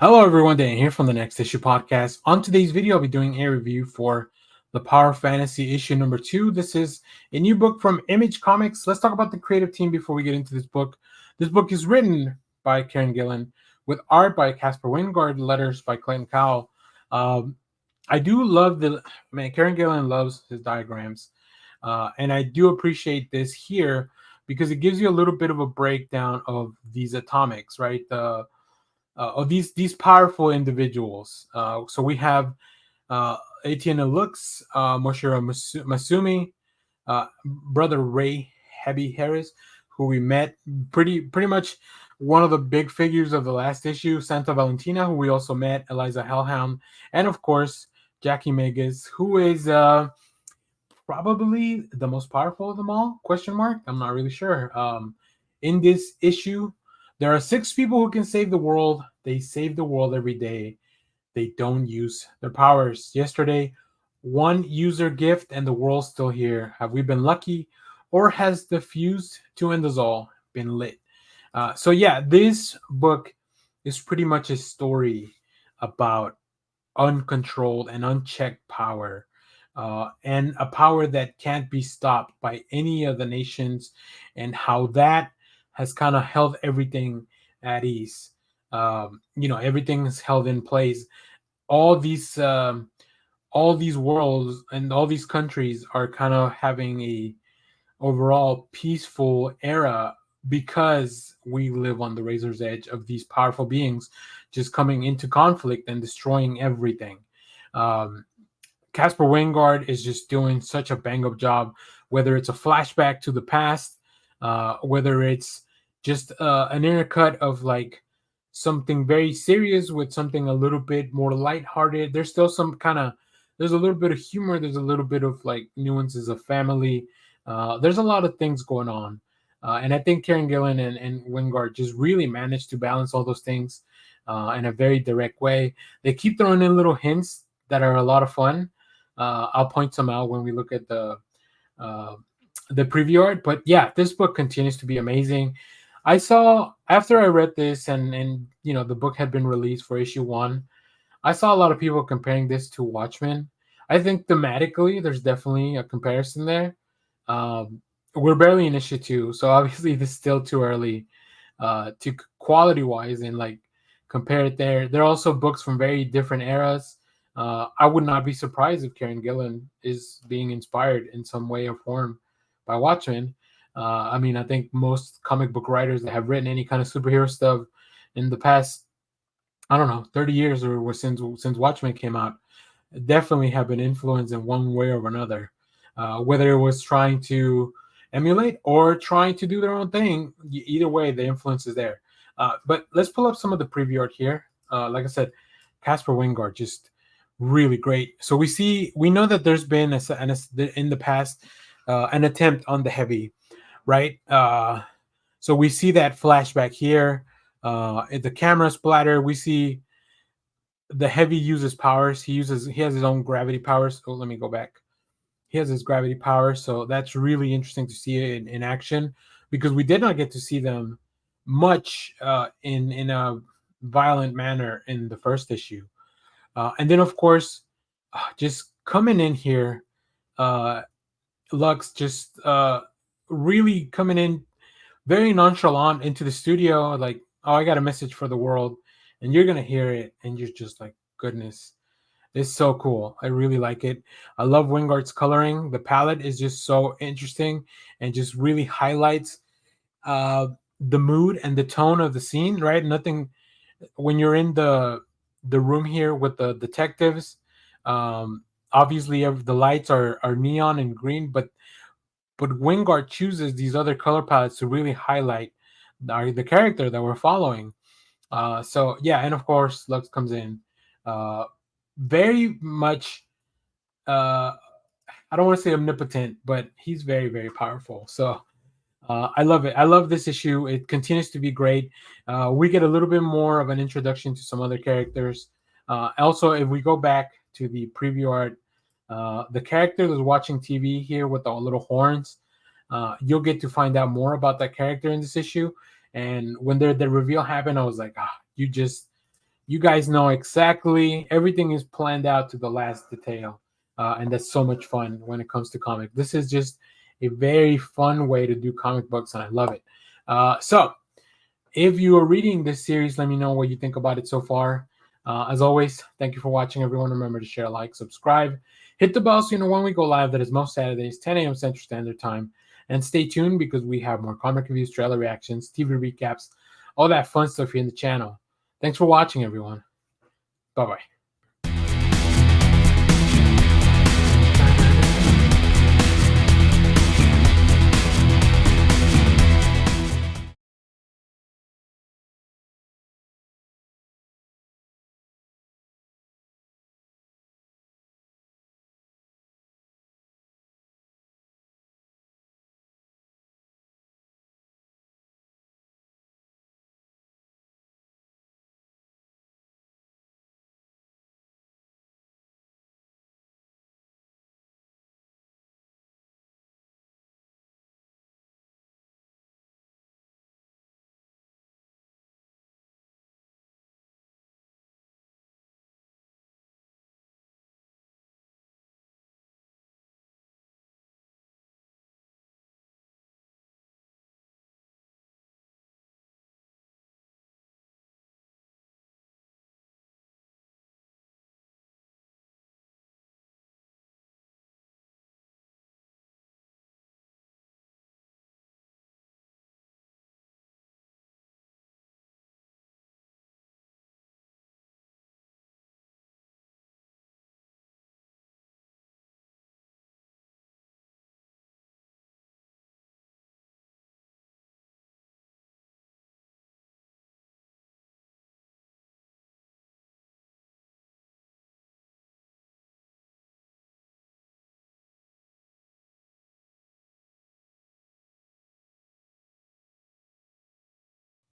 Hello, everyone. Dan here from the Next Issue Podcast. On today's video, I'll be doing a review for the Power Fantasy issue number 2. This is a new book from Image Comics. Let's talk about the creative team before we get into this book. This book is written by KIERON GILLEN with art by CASPAR WIJNGAARD, letters by Clayton Cowell. Um, I do love KIERON GILLEN loves his diagrams, and I do appreciate this here because it gives you a little bit of a breakdown of these atomics, right? Of these powerful individuals. So we have Etienne Lux, Moshiro Masumi, brother Ray Hebby Harris, who we met pretty much one of the big figures of the last issue, Santa Valentina, who we also met, Eliza Hellhound, and of course Jackie Megas, who is probably the most powerful of them all? Question mark. I'm not really sure. In this issue, there are 6 people who can save the world. They save the world every day. They don't use their powers. Yesterday, one user gift and the world's still here. Have we been lucky, or has the fuse to end us all been lit? So yeah, this book is pretty much a story about uncontrolled and unchecked power, and a power that can't be stopped by any of the nations, and how that has kind of held everything at ease. Everything is held in place. All these all these worlds and all these countries are kind of having a overall peaceful era because we live on the razor's edge of these powerful beings just coming into conflict and destroying everything. Um, Casper Wingard is just doing such a bang up job, whether it's a flashback to the past, whether it's just an intercut of like something very serious with something a little bit more lighthearted. There's still some kind of there's a little bit of humor. There's a little bit of like nuances of family. There's a lot of things going on, and I think KIERON Gillen and Wingard just really managed to balance all those things in a very direct way. They keep throwing in little hints that are a lot of fun. I'll point some out when we look at uh, the preview art. But yeah, this book continues to be amazing. I saw after I read this and the book had been released for issue 1. I saw a lot of people comparing this to Watchmen. I think thematically there's definitely a comparison there. We're barely in issue 2, so obviously this is still too early to quality wise and like compare it there. There are also books from very different eras. I would not be surprised if KIERON Gillen is being inspired in some way or form by Watchmen. I mean, I think most comic book writers that have written any kind of superhero stuff in the past, I don't know, 30 years or since Watchmen came out, definitely have been influenced in one way or another. Whether it was trying to emulate or trying to do their own thing, either way, the influence is there. But let's pull up some of the preview art here. Like I said, Casper Wingard just really great. So we know that there's been in the past an attempt on the heavy, right? So we see that flashback here. The camera splatter, we see the heavy uses powers. He has his own gravity powers. Oh, let me go back. He has his gravity powers, so that's really interesting to see it in action because we did not get to see them much in a violent manner in the first issue. And then, of course, just coming in here, uh, Lux just really coming in very nonchalant into the studio, like, oh, I got a message for the world, and you're gonna hear it, and you're just like, goodness, it's so cool. I really like it. I love Wingard's coloring. The palette is just so interesting and just really highlights uh, the mood and the tone of the scene. Right, nothing when you're in the room here with the detectives. Obviously, the lights are neon and green, but Wingard chooses these other color palettes to really highlight the character that we're following. So yeah, and of course Lux comes in, uh, very much. Uh, I don't want to say omnipotent, but he's very powerful. So I love it. I love this issue. It continues to be great. We get a little bit more of an introduction to some other characters. Also, if we go back to the preview art, the character that's watching TV here with the little horns, you'll get to find out more about that character in this issue. And when the reveal happened, I was like, you just you guys know exactly, everything is planned out to the last detail. And that's so much fun when it comes to comic. This is just a very fun way to do comic books, and I love it. So if you are reading this series, let me know what you think about it so far. As always, thank you for watching, everyone. Remember to share, like, subscribe, hit the bell so you know when we go live. That is most Saturdays, 10 a.m. Central Standard Time. And stay tuned because we have more comic reviews, trailer reactions, TV recaps, all that fun stuff here in the channel. Thanks for watching, everyone. Bye-bye.